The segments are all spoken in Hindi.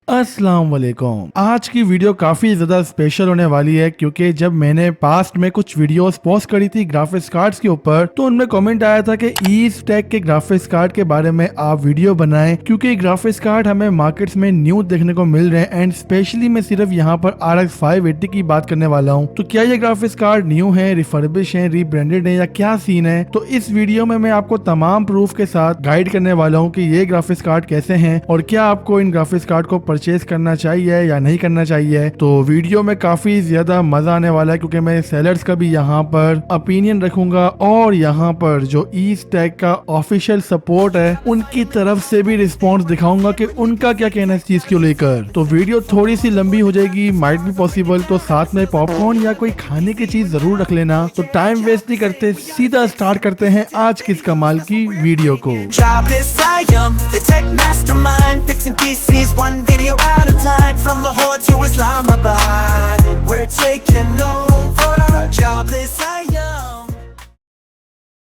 अस्सलाम वालेकुम। आज की वीडियो काफी ज्यादा स्पेशल होने वाली है क्योंकि जब मैंने पास्ट में कुछ वीडियोस पोस्ट करी थी ग्राफिक्स कार्ड्स के ऊपर तो उनमें कमेंट आया था कि ईस्टेक के ग्राफिक्स कार्ड के बारे में आप वीडियो बनाएं क्योंकि ग्राफिक्स कार्ड हमें मार्केट्स में न्यू देखने को मिल रहे हैं एंड स्पेशली मैं सिर्फ यहाँ पर RX 580 की बात करने वाला हूँ। तो क्या ये ग्राफिक्स कार्ड न्यू है, रिफर्बिश है, रीब्रांडेड है या क्या सीन है? तो इस वीडियो में मैं आपको तमाम प्रूफ के साथ गाइड करने वाला हूँ कि ये ग्राफिक्स कार्ड कैसे हैं और क्या आपको इन ग्राफिक्स कार्ड को परचेज करना चाहिए या नहीं करना चाहिए। तो वीडियो में काफी ज्यादा मजा आने वाला है क्योंकि मैं सेलर्स का भी यहाँ पर ओपिनियन रखूंगा और यहाँ पर जो ईस्टेक का ऑफिशियल सपोर्ट है उनकी तरफ से भी रिस्पॉन्स दिखाऊंगा कि उनका क्या कहना है इस चीज को लेकर। तो वीडियो थोड़ी सी लंबी हो जाएगी, माइट भी पॉसिबल, तो साथ में पॉपकॉर्न या कोई खाने की चीज जरूर रख लेना। तो टाइम वेस्ट नहीं करते, सीधा स्टार्ट करते हैं आज की इस कमाल की वीडियो को। Jobless I am, the tech mastermind, fixing PCs one video at a time. From Lahore to Islamabad, we're taking over. Jobless I am.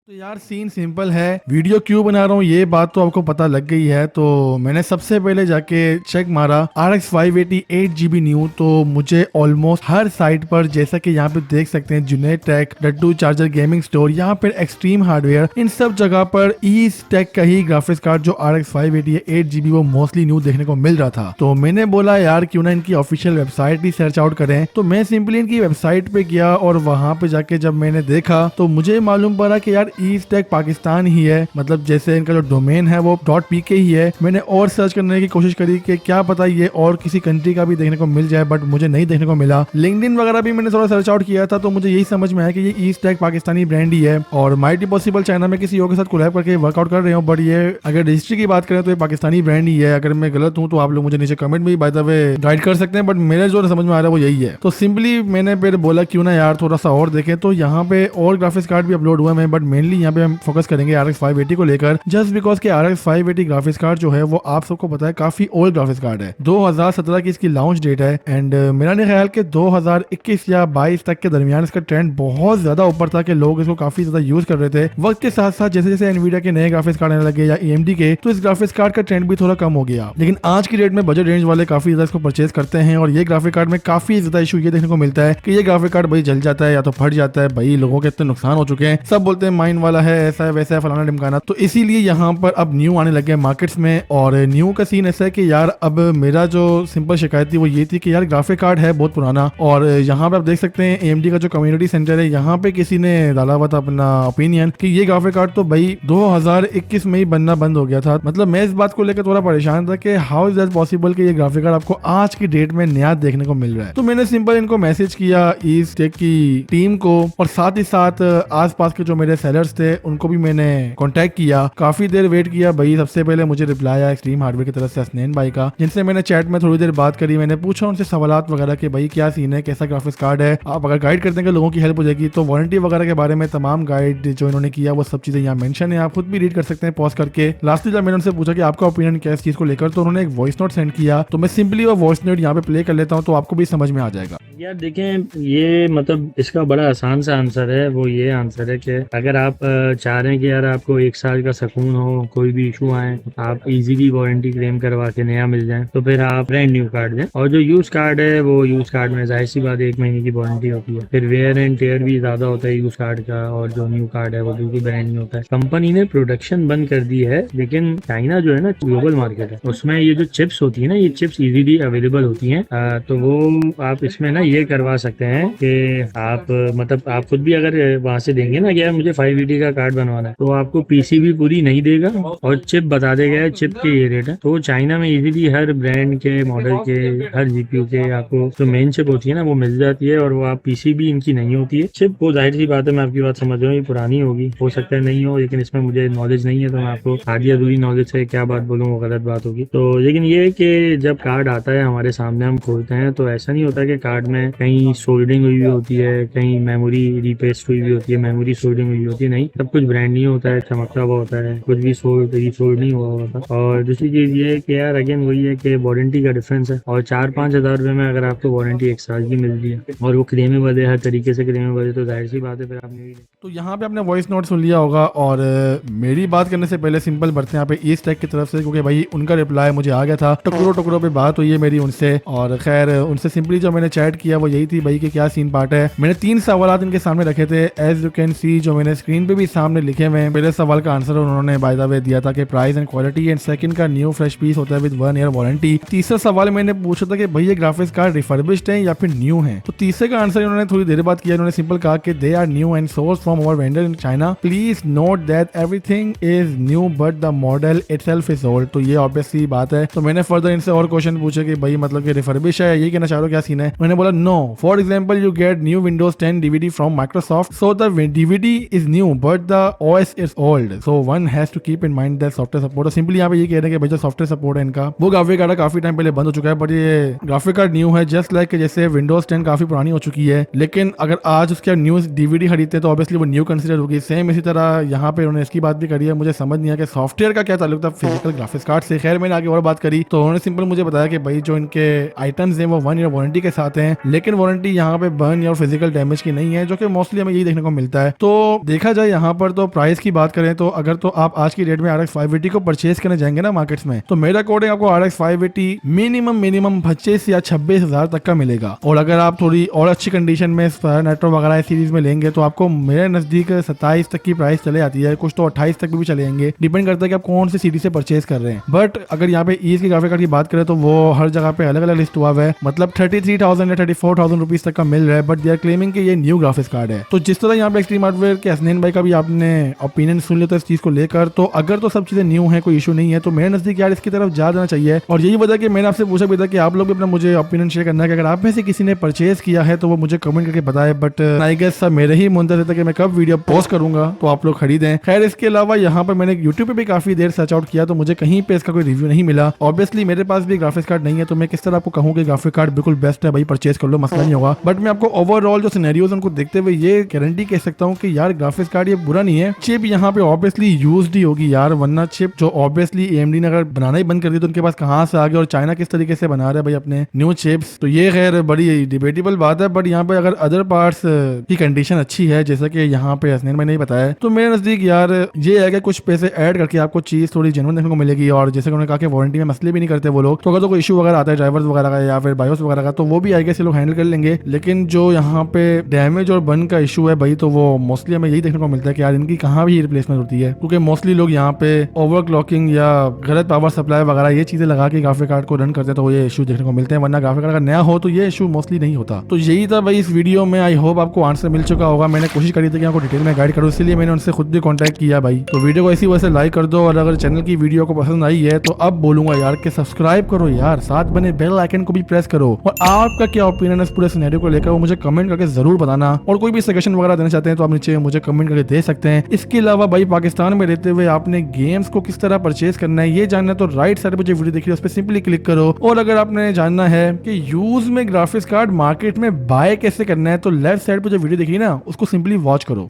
तो यार सीन सिंपल है, वीडियो क्यों बना रहा हूँ ये बात तो आपको पता लग गई है। तो मैंने सबसे पहले जाके चेक मारा RX 580 8GB न्यू, तो मुझे ऑलमोस्ट हर साइट पर, जैसा कि यहाँ पे देख सकते हैं, जुनैद टेक, डट्टू चार्जर गेमिंग स्टोर, यहाँ पर एक्सट्रीम हार्डवेयर, इन सब जगह पर ईस्टेक का ही ग्राफिक्स कार्ड जो RX 580 8GB वो मोस्टली न्यू देखने को मिल रहा था। तो मैंने बोला यार क्यों ना इनकी ऑफिशियल वेबसाइट ही सर्च आउट करें। तो मैं सिंपली इनकी वेबसाइट पे गया और वहां पे जाके जब मैंने देखा तो मुझे मालूम पड़ा कि यार ईस्टेक पाकिस्तान ही है, मतलब जैसे इनका जो डोमेन है वो .pk ही है। मैंने और सर्च करने की कोशिश करी कि क्या पता ये और किसी कंट्री का भी देखने को मिल जाए, बट मुझे नहीं देखने को मिला। लिंक्डइन वगैरह भी मैंने थोड़ा सर्च आउट किया था तो मुझे यही समझ में आया कि ये ईस्टेक पाकिस्तानी ब्रांड ही है और माइट बी पॉसिबल चाइना में किसी और के साथ कोलैब करके वर्कआउट कर रहे हो, बट ये अगर रजिस्ट्री की बात करें तो ये पाकिस्तानी ब्रांड ही है। अगर मैं गलत हूँ तो आप लोग मुझे नीचे कमेंट में बाय द वे गाइड कर सकते हैं, बट मेरे जो समझ में आ रहा है वो यही है। तो सिंपली मैंने फिर बोला क्यों ना यार थोड़ा सा और देखें। तो यहाँ पे और ग्राफिक्स कार्ड भी अपलोड हुए हैं, बट मेनली यहाँ पे हम फोकस करेंगे RX 580 को लेकर, जस्ट बिकॉज के RX 580 ग्राफिक्स कार्ड जो है वो आप सबको पता है काफी ओल्ड ग्राफिक्स कार्ड है। 2017 की इसकी लॉन्च डेट है एंड मेरा नहीं ख्याल के 2021 या 22 तक के दरमियान इसका ट्रेंड बहुत ज्यादा ऊपर था कि लोग इसको काफी ज्यादा यूज कर रहे थे। वक्त के साथ साथ जैसे जैसे एनवीडिया के नए ग्राफिक्स कार्ड आने लगे या AMD के, तो इस ग्राफिक्स कार्ड का ट्रेंड भी थोड़ा कम हो गया। लेकिन आज की डेट में बजट रेंज वाले काफी ज्यादा इसको परचेज करते हैं और ये ग्राफिक कार्ड में काफी ज्यादा इशू ये देखने को मिलता है कि ये ग्राफिक कार्ड भाई जल जाता है या तो फट जाता है। भाई लोगों के इतने नुकसान हो चुके हैं, सब बोलते हैं माइन वाला है, ऐसा है वैसा है, फलाना ढिमकाना। तो इसीलिए यहाँ पर अब न्यू आने लगे मार्केट्स में और न्यू का सीन ऐसा है कि यार अब मेरा जो सिंपल शिकायत थी वो ये थी कि यार ग्राफिक कार्ड है बहुत पुराना और यहाँ पे आप देख सकते हैं AMD का जो कम्युनिटी सेंटर है यहाँ पे किसी ने डाला हुआ था अपना ओपिनियन कि ये ग्राफिक कार्ड तो भाई 2021 में ही बनना बंद हो गया था। मतलब मैं इस बात को लेकर थोड़ा परेशान था कि हाउ इज दैट पॉसिबल कि ये ग्राफिक कार्ड आपको आज की डेट में नया देखने को मिल रहा है। तो मैंने सिंपल इनको मैसेज किया ईस्टेक की टीम को और साथ ही साथ आसपास के जो मेरे सेलर्स थे उनको भी मैंने कॉन्टेक्ट किया। काफी देर वेट किया भाई, सबसे पहले मुझे रिप्लाई आया एक्सट्रीम हार्डवेयर की तरफ से हसनैन भाई का, जिनसे मैंने चैट में थोड़ी देर बात करी। मैंने पूछा उनसे सवालात वगैरह कि भाई क्या सीन है, कैसा ग्राफिक्स कार्ड है, आप अगर गाइड कर देंगे लोगों की हेल्प हो जाएगी। तो वारंटी वगैरह के बारे में तमाम गाइड जो इन्होंने किया वो सब चीजें यहाँ मेंशन है, आप खुद भी रीड कर सकते हैं पॉज करके। लास्टली जब मैंने उनसे पूछा कि आपका ओपिनियन क्या है इस चीज को लेकर, तो उन्होंने एक वॉइस नोट सेंड किया। तो मैं सिंपली वो वॉइस नोट यहाँ पे प्ले कर लेता हूँ तो आपको भी समझ में आ जाएगा। यार देखें, ये मतलब इसका बड़ा आसान सा आंसर है। वो ये आंसर है कि अगर आप चाह रहे हैं कि यार आपको 1 साल का सुकून हो, कोई भी इशू आए आप इजीली वारंटी क्लेम करवा के नया मिल जाए, तो फिर आप ब्रांड न्यू कार्ड दें। और जो यूज कार्ड है वो यूज कार्ड में जाहिर सी बात 1 महीने की वारंटी होती है, फिर वेयर एंड टेयर भी ज्यादा होता है यूज कार्ड का, और जो न्यू कार्ड है वो बिल्कुल ब्रांड न्यू होता है। कंपनी ने प्रोडक्शन बंद कर दी है, लेकिन चाइना जो है ना ग्लोबल मार्केट है, उसमें ये जो चिप्स होती है ना, ये चिप्स इजीली अवेलेबल होती हैं। तो वो आप इसमें ना ये करवा सकते हैं कि आप मतलब आप खुद भी अगर वहां से देंगे ना कि यार मुझे 580 का कार्ड बनवाना है, तो आपको पीसी भी पूरी नहीं देगा और चिप बता देगा चिप के ये रेट है। तो चाइना में इजीली हर ब्रांड के मॉडल के हर जीपीयू के आपको जो मेन चिप होती है ना वो मिल जाती है, और वो आप पीसी भी इनकी नहीं होती है चिप। वो जाहिर सी बात है, मैं आपकी बात समझ रहा हूँ, ये पुरानी होगी, हो सकता है नहीं हो, लेकिन इसमें मुझे नॉलेज नहीं है तो मैं आपको आधी अधूरी नॉलेज से क्या बात बोलूँ वो गलत बात होगी। तो लेकिन ये है कि जब कार्ड आता है हमारे सामने हम खोलते हैं तो ऐसा नहीं होता कि कार्ड में कहीं सोल्डिंग हुई होती है, कहीं मेमोरी रिपेस्ट हुई होती है, मेमोरी सोल्डिंग हुई होती है, नहीं, सब कुछ ब्रांड न्यू होता है, चमकता हुआ होता है, कुछ भी सोल्ड रीसोल्ड नहीं हुआ होता। और दूसरी चीज ये है कि यार अगेन वही है कि वारंटी का डिफरेंस है, और 4-5 हजार रुपए में अगर आपको वारंटी 1 साल की मिल रही है और वो क्लेमेबल है, हर तरीके से क्लेमेबल है, तो जाहिर सी बात है फिर आपने भी। तो यहाँ पे आपने वॉइस नोट सुन लिया होगा, और मेरी बात करने से पहले सिंपल बढ़ते हैं यहाँ पे ईस्ट टेक की तरफ से, क्योंकि भाई उनका रिप्लाई मुझे आ गया था, टुकड़ों पे बात हुई है मेरी उनसे। और खैर उनसे सिंपली जो मैंने चैट किया वो यही थी भाई कि क्या सीन पार्ट है। मैंने 3 सवाल इनके सामने रखे थे, एज यू कैन सी, जो मैंने स्क्रीन पे भी सामने लिखे हुए हैं। पहले सवाल का आंसर उन्होंने बाय द वे दिया था कि price and quality, and second का न्यू फ्रेश पीस होता है विद 1 ईयर वारंटी। तीसरा सवाल मैंने पूछा था कि भाई ये ग्राफिक्स कार्ड रिफर्बिश्ड है या फिर न्यू है। तो तीसरे का आंसर उन्होंने थोड़ी देर बाद किया। उन्होंने सिंपल कहा कि they are new and source from our vendor in China, please note that everything is new but the model itself is old. तो ये ऑब्वियसली बात है। तो मैंने फर्दर इनसे और क्वेश्चन पूछे कि भाई मतलब कि रिफर्बिश है, ये कहना चाह रहे हो, क्या सीन है। मैंने बोला no, for example you get new Windows 10 DVD from Microsoft, so the DVD is new but the OS is old, so one has to keep in mind that software support. Simply यहाँ पे ये कह रहे हैं कि भाई जो सॉफ्टवेयर सपोर्ट है इनका, वो ग्राफिक कार्ड काफी टाइम पहले बंद हो चुका है, बट ये ग्राफिक कार्ड न्यू है, जस्ट लाइक जैसे विंडोज 10 काफी पुरानी हो चुकी है, लेकिन अगर आज उसके न्यू डीवीडी खरीदते हैं तो ऑब्वियसली वो न्यू कंसीडर होगी। सेम इसी तरह यहाँ पे उन्होंने इसकी बात भी करी है। मुझे समझ नहीं आया कि सॉफ्टवेयर का क्या ताल्लुक था फिजिकल ग्राफिक्स कार्ड से। खैर मैंने आगे और बात करी तो उन्होंने सिंपल मुझे बताया कि भाई जो इनके आइटम्स हैं वो 1 ईयर वारंटी के साथ हैं, लेकिन वारंटी यहाँ पे बर्न या फिजिकल डैमेज की नहीं है, जो कि मोस्टली हमें यही देखने को मिलता है। तो देखा जाए यहाँ पर तो प्राइस की बात करें तो अगर तो आप आज की डेट में RX 580 को परचेज करने जाएंगे ना मार्केट्स में, तो मेरे अकॉर्डिंग आपको RX 580 मिनिमम 25 या 26 हजार तक का मिलेगा। और अगर आप थोड़ी और अच्छी कंडीशन में नेट्रो वगैरह सीरीज में लेंगे तो आपको मेरे नजदीक 27 तक की प्राइस चले जाती है, कुछ तो 28 तक भी चले जाएंगे, डिपेंड करता है कि आप कौन सी सीरीज से परचेज कर रहे हैं। बट अगर यहाँ पे ईज की ग्राफिक कार्ड की बात करें तो वो हर जगह पे अलग अलग लिस्ट हुआ है, मतलब 33,000 या 34,000 रुपीज तक का मिल रहा है, बट दे आर क्लेमिंग कि ये न्यू ग्राफिक्स कार्ड है। तो जिस तरह यहाँ पे एक्सट्रीम हार्डवेयर के हसनैन भाई का भी आपने ओपिनियन सुन लिया था इस चीज को लेकर, तो अगर तो सब चीजें न्यू है, कोई इशू नहीं है, तो मेरे नजदीक यार इसकी तरफ जा देना चाहिए। और यही वजह कि मैंने आपसे पूछा भी था कि आप लोग भी अपना मुझे ओपिनियन शेयर करना है कि अगर आप में से किसी ने परचेज किया है तो वो मुझे कमेंट करके बताए। बट आई गेस सब मेरे ही मुंतज़िर था कि मैं कब वीडियो पोस्ट करूंगा तो आप लोग खरीदें। खैर इसके अलावा यहाँ पर मैंने यूट्यूब पे भी काफी देर सर्च आउट किया तो मुझे कहीं पे इसका कोई रिव्यू नहीं मिला। ऑब्वियसली मेरे पास भी ग्राफिक्स कार्ड नहीं है, तो मैं किस तरह आपको कहूँ कि ग्राफिक कार्ड बिल्कुल बेस्ट है भाई, परचेज कर लो, मसला नहीं होगा। बट मैं आपको ओवरऑल जो सिनेरियोज उनको देखते हुए ये गारंटी कह सकता हूँ कि यार ग्राफिक्स कार्ड ये बुरा नहीं है। चिप यहाँ पे ऑब्वियसली यूज्ड ही होगी यार, वरना चिप जो ऑब्वियसली AMD ने अगर बनाना ही बंद कर दी तो उनके पास कहाँ से आ गया, और चाइना किस तरीके से बना रहा है भाई अपने न्यू चिप्स, तो ये खैर बड़ी डिबेटेबल बात है। बट यहाँ पे अगर अदर पार्ट्स की कंडीशन अच्छी है, जैसा कि यहाँ पे हसनैन भाई ने बताया, तो मेरे नजदीक यार ये है कि कुछ पैसे ऐड करके आपको चीज थोड़ी जेन्युइन देखने को मिलेगी। और जैसे कि उन्होंने कहा कि वारंटी में मसले भी नहीं करते वो लोग, तो अगर तो कोई इशू वगैरह आता है ड्राइवर्स वगैरह का या फिर बायोस वगैरह का, तो वो भी आई गेस लोग हैंडल कर लेंगे। लेकिन जो यहाँ पे डैमेज और बर्न का इशू है भाई, तो वो मोस्टली हमें यही देखने को मिलता है कि यार इनकी कहाँ भी रिप्लेसमेंट होती है, क्योंकि मोस्टली लोग यहाँ पे ओवरक्लॉकिंग या गलत पावर सप्लाई वगैरह ये चीजें लगा के ग्राफिक कार्ड को रन करते हैं, तो ये इशू देखने को मिलते हैं। वरना ग्राफिक कार्ड अगर नया हो तो ये इशू मोस्टली नहीं होता। तो यही था भाई इस वीडियो में, आई होप आपको आंसर मिल चुका होगा। मैंने कोशिश करी थी कि आपको डिटेल में गाइड करूँ, इसलिए मैंने उनसे खुद भी कॉन्टैक्ट किया भाई। तो वीडियो को इसी वजह से लाइक कर दो, और अगर चैनल की वीडियो को पसंद आई है तो अब बोलूंगा यार कि सब्सक्राइब करो यार, साथ बने बेल आइकन को भी प्रेस करो। और आपका क्या ओपिनियन है इस पूरे सिनेरियो को लेकर वो मुझे कमेंट करके जरूर बताना। और कोई भी सजेशन वगैरह देना चाहते हैं तो आप नीचे मुझे कमेंट करके दे सकते हैं। इसके अलावा भाई पाकिस्तान में रहते हुए आपने गेम्स को किस तरह परचेज करना है ये जानना है तो राइट साइड पर जो वीडियो देखिए उस पर सिंपली क्लिक करो। और अगर आपने जानना है कि यूज में ग्राफिक्स कार्ड मार्केट में बाय कैसे करना है तो लेफ्ट साइड पर जो वीडियो देखिए ना उसको सिंपली वॉच करो।